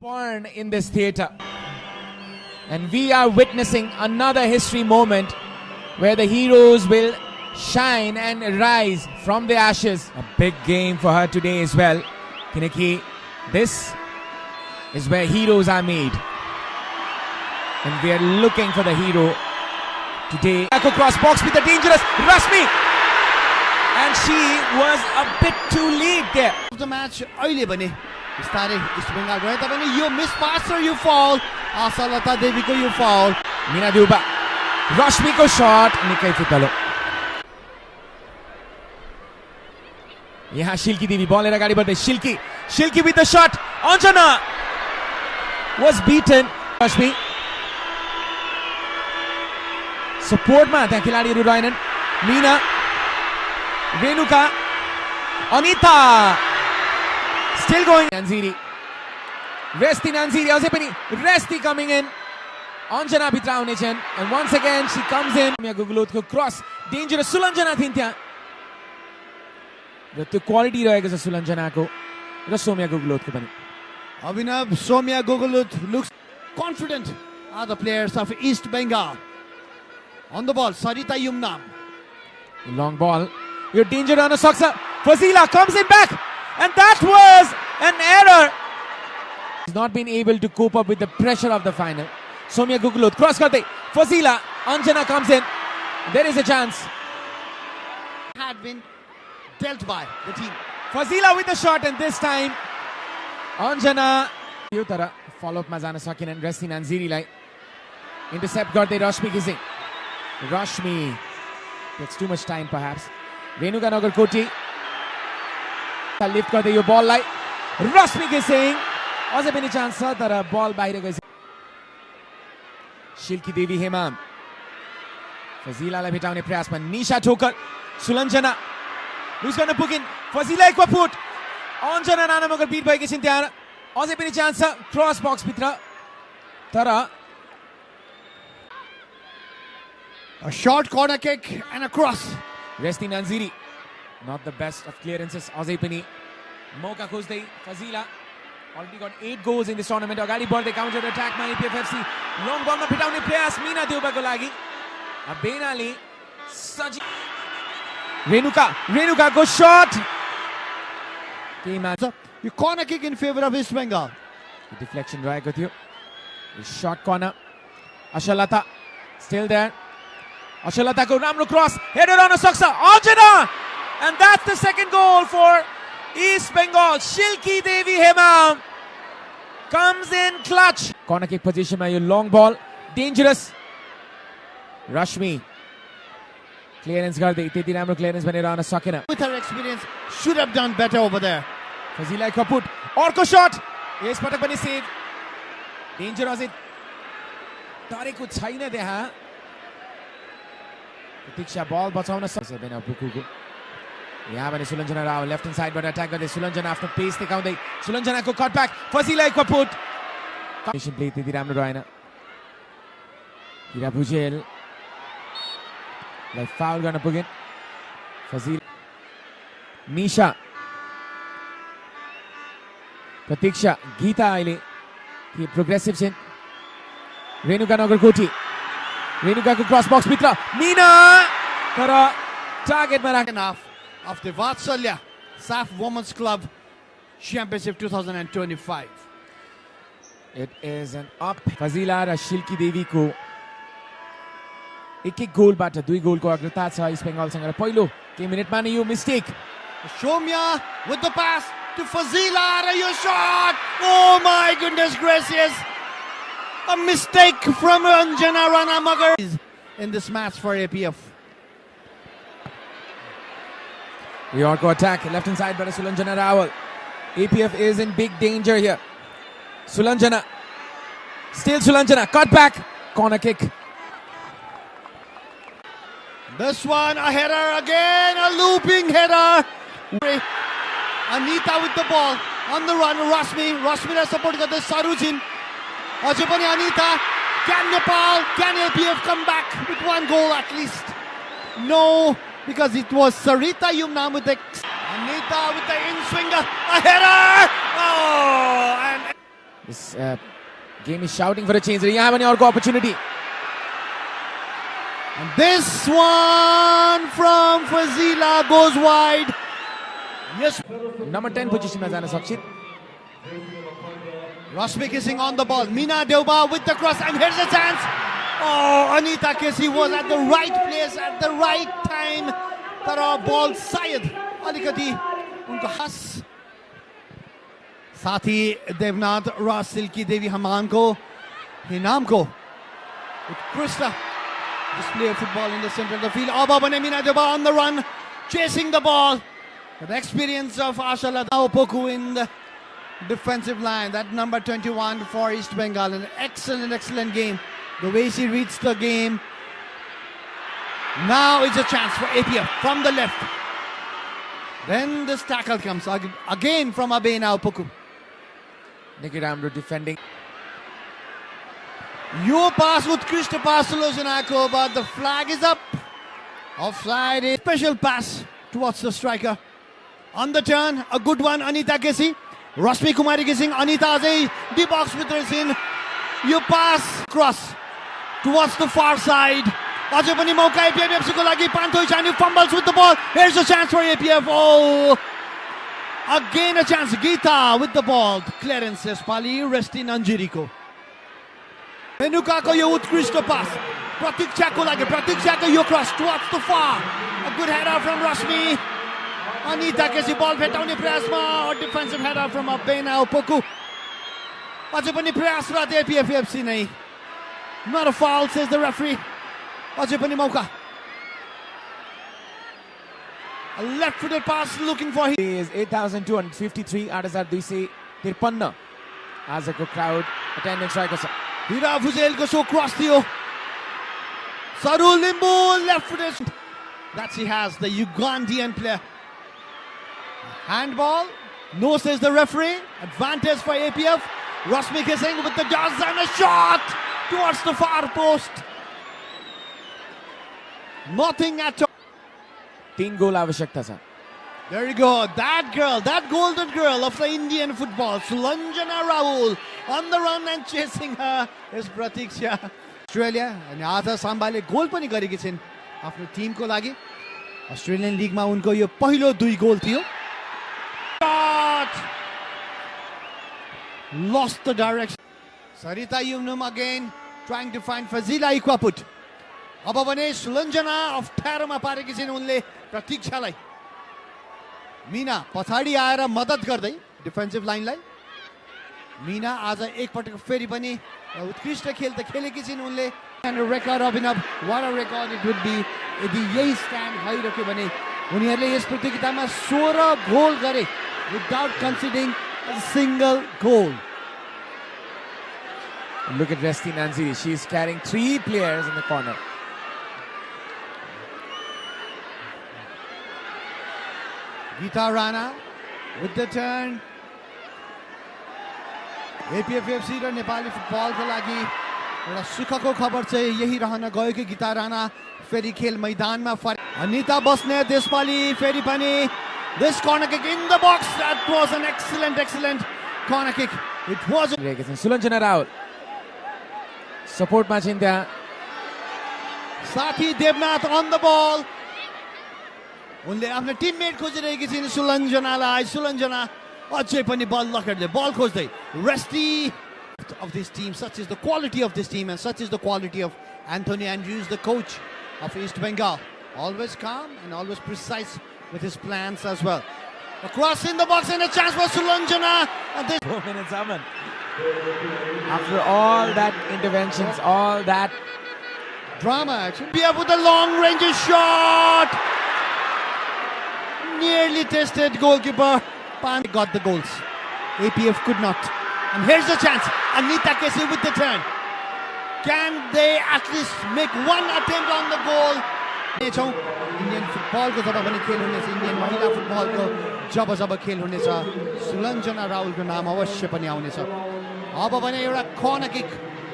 Born in this theatre, and we are witnessing another history moment where the heroes will shine and rise from the ashes. A big game for her today as well. Kineki, this is where heroes are made, and we are looking for the hero today. Cross box with the dangerous Rashmi, and she was a bit too late there. The match early bane started East Bengal right when you miss pass or you fall. Ashalata Devi ko you fall. Meena Deuba, Rashmi ko shot nikai fitalo. यहाँ शिल्की देवी ball अगाडि बढ्दै शिल्की with the shot. Anjana was beaten. Rashmi सपोर्टमा त्यहाँ खेलाडीहरू रहेनन्. Meena, Renuka, Anita still going. Nanziri, Resti Nanziri अझै पनि Resti coming in. Anjana भित्र आउनेछन्, and once again she comes in. Soumya Gugulotको क्रस डेन्जरस. सुलञ्जना थिइन् त्यहाँ र त्यो क्वालिटी रहेको छ सुलञ्जनाको र सौम्या गुगलोतको पनि. Abhinav, Soumya Gugulot looks confident. Are the players of East Bengal. On the ball, Sarita Yumnam. Long ball. Your danger on a सक्छ. Fazila comes in back, and that was an error. He's not been able to cope up with the pressure of the final. Soumya Gugulot cross गर्दै Fazila, Anjana comes in. There is a chance. Had been dealt by the team. Fazila with the shot, and this time Anjana यो तर फलोअपमा जान सकेनन्. Resti Nanziriलाई intercept गर्दै Rashmi Gising. Rashmi takes too much time perhaps. Renuka Nagarkoti lift गर्दै यो बललाई Rashmi Gising अझै पनि चान्स छ तर बल बाहिर गइसक्यो. शिल्की देवी हेमाम फजिलालाई भेटाउने प्रयासमा निशा ठोकर. सुलञ्जना who's going to book in. Fazila एक फुट. Anjana नाना मगर बिट भएकी छिन् त्यहाँ. अझै पनि चान्स छ क्रस बक्स भित्र तर A short corner kick and a cross. Resti Nanziri, not the best of clearances. अझै पनि मौका खोज्दै Fazila already got 8 goals in this tournament. अगाडि बढ्दै काउन्टर अट्याकमा APFFC लङ बलमा भेटाउने प्रयास मीना देउबाको लागि. बेनाले सजी रेणुकाको shut came out. The corner kick in favor of East Bengal. Deflection रहेको थियो. Short corner. Ashalata still there. Ashalatako राम्रो cross header on सक्छ. Anjana, and that's the second goal for East Bengal. Shilki Devi Hemam comes in clutch. Corner kick position मा यो long ball dangerous. Rashmi clearance गर्दै त्यति राम्रो clearance भनेर आउन सकेन. With her experience, should have done better over there. Fazila kaput अर्को shot यस पटक पनि सेभ. डेन्जर अझै तरेको छैन त्यहाँ. प्रतीक्षा बल बचाउन सक्दैन बुकुको. यहाँ भने सुलञ्जना राव लेफ्ट ह्यान्ड साइडबाट अट्याक गर्दै सुलञ्जना आफ्नो पेस देखाउँदै सुलञ्जनाको कटब्याक फजिला एक फुट. कम्बिनेसन प्ले त्यति राम्रो रहेन. हिरा भुजेल लाई फाउल गर्न पुगिन्. फजिला निशा प्रतीक्षा गीता अहिले कि प्रोग्रेसिभ छिन्. रेणुका नगरकोटी रेणुकाको क्रस बक्स भित्र मीना तर टार्गेटमा राख्न. Enough of the Vatsalya SAF Women's Club Championship 2025. It is an up. फजिला र शिल्की देवीको एक गोलबाट 2 गोलको अग्रता छ इस्ट बेङ्गलसँग र पहिलो केही मिनेटमा नै यो mistake. Soumya with the pass to Fazila and your shot. Oh my goodness gracious. A mistake from Anjana Ranamagar in this match for APF. Yorko attack left hand side by Sulanjana Rawal. APF is in big danger here. Sulanjana, still Sulanjana, cut back, corner kick. This one a header again, a looping header. Anita with the ball on the run. Rashmi support got the Sarujin. Ajapani Anita. Can Nepal, can APF come back with 1 goal at least? No, because it was Sarita Yumnam with the Anita with the in-swinger. A header! Oh, and This game is shouting for a change. यहाँ भने अर्को opportunity. And this one from Fazila goes wide. Yes. Number 10 position मा जान सक्छ. Rashmi kissing on the ball. Meena Deuba with the cross, and here's a chance. Oh, Anita Kessie was at the right place at the right time. Tara ball Syed Alikati unko has. साथी देवनाथ रासिल की देवी हमान को इनाम को उत्कृष्ट display of football in the center of the field. Aba bane Meena Deuba on the run, chasing the ball. The experience of Asha Opoku in the defensive line. That number 21 for East Bengal. An excellent game. The way she reads the game. Now it's a chance for APF from the left. Then this tackle comes again from Abena Opoku. Nikki Ramro defending. Yo pass Utkrishta pass Sulojanako, but the flag is up. Offside. A special pass towards the striker. On the turn, a good one, Anita Kessie. Rashmi Kumari kissing, Anita Azai, the box with her in. You pass, cross towards the far side. Ajay pani mauka APF ko lagi, Pantho Ishani fumbles with the ball. Here's a chance for APF. Oh, again a chance. Geeta with the ball. Clarence Espali resting Anjiri ko. Menuka ko yo utkrishta pass. Pratiksha ko lagi, Pratiksha ko yo cross towards the far. A good header from Rashmi. Anita Kessie ball भेटाउने प्रयासमा, or defensive header from Abena Opoku. अझै पनि प्रयास रहते APF नै. Not a foul, says the referee. अझै पनि मौका. A left-footed pass looking for him. Is 8,253 8,253 आजको crowd attendance रहेको छ. हिरा भुजेलको सो क्रस थियो. Sarul Limbu left-footed. That she has, the Ugandan player. Handball, no, says the referee. Advantage for APF. Rashmi kissing with the dodge and a shot towards the far post. Nothing at all. 3 goal आवश्यकता छ. There you go. That girl, that golden girl of the Indian football, Sulanjana Rahul, on the run and chasing her is Pratiksha. Australia and Aza Sambale goal पनि गरेकी छिन् आफ्नो टिमको लागि. Australian League मा उनको यो पहिलो 2 गोल थियो. Lost the direction. Sarita Yumnum again trying to find Fazila Ikwaput. अब भने सुलञ्जना अप्ठ्यारोमा पारेकी छिन् उनले प्रतीक्षालाई. मीना पछाडि आएर मद्दत गर्दै डिफेन्सिभ लाइनलाई. मीना आज एक पटक फेरि पनि उत्कृष्ट खेल त खेलेकी छिन् उनले. And a record Abhinav, what a record it would be यदि यही स्ट्यान्ड भइरह्यो भने उनीहरूले यस प्रतियोगितामा 16 गोल गरे without conceding a single goal. Look at Resti Nanziri. She's carrying 3 players in the corner. Geeta Rana with the turn. APFFC र नेपाली फुटबलको लागि एउटा सुखको खबर चाहिँ यही रहन गयो कि गीता राणा फेरि खेल मैदानमा फर्के. अनिता बस्नेत यसपालि फेरि पनि this corner kick in the box. That was an excellent corner kick. It was Sulanjana Rahul support match in there. Sathi Devnath on the ball. उनले आफ्नो टिममेट खोजिरहेकी छिन् सुलञ्जनालाई. सुलञ्जना अझै पनि बल लखेट्दै बल खोज्दै. Resti of this team, such is the quality of this team and such is the quality of Anthony Andrews, the coach of East Bengal. Always calm and always precise with his plans as well. Across in the box and a chance for Sulanjana. And this 4 minutes, Aman. After all that interventions, all that drama action. Here with a long range shot. Nearly tested goalkeeper. Pan got the goals. APF could not. And here's the chance. Anita Kessie with the turn. Can they at least make one attempt on the goal? Indian football को जब अपने खेल होने से Indian महिला football को जब खेल होने से सुलञ्जना राहुल को नाम अवश्य पनि आउने छ. अब भने एउटा corner kick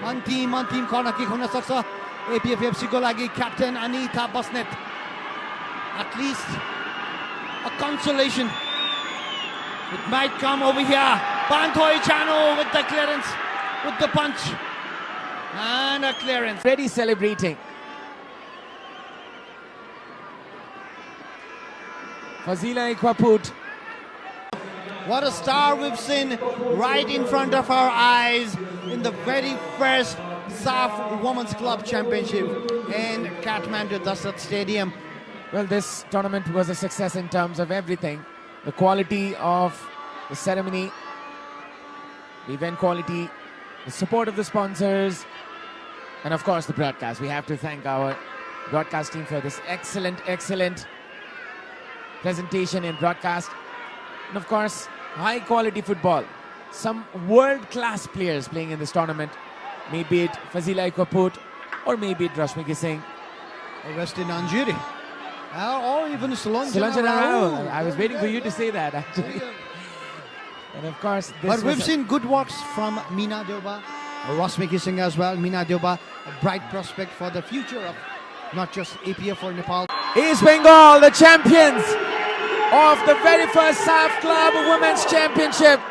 अन्तिम corner kick हुन सक्छ APFFC को लागि. Captain Anita Basnet. At least a consolation. It might come over here. Banthoi Chano with the clearance, with the punch. And a clearance. Already celebrating. Fazila Ikwaput. What a star we've seen right in front of our eyes in the very first SAF Women's Club Championship in Kathmandu Dasat Stadium. Well, this tournament was a success in terms of everything. The quality of the ceremony, the event quality, the support of the sponsors, and of course the broadcast. We have to thank our broadcast team for this excellent presentation and broadcast. And of course, high quality football. Some world-class players playing in this tournament. Maybe it Fazila Ikwaput or maybe it Rashmi Gising. Or Westin Anjuri. Or even Sulanjana Rao. I was waiting for you to say that actually. And of course, but we've seen good works from Meena Deuba, Rashmi Gising as well. Meena Deuba, a bright prospect for the future of not just APF or Nepal. East Bengal, the champions of the very first SAF Club Women's Championship.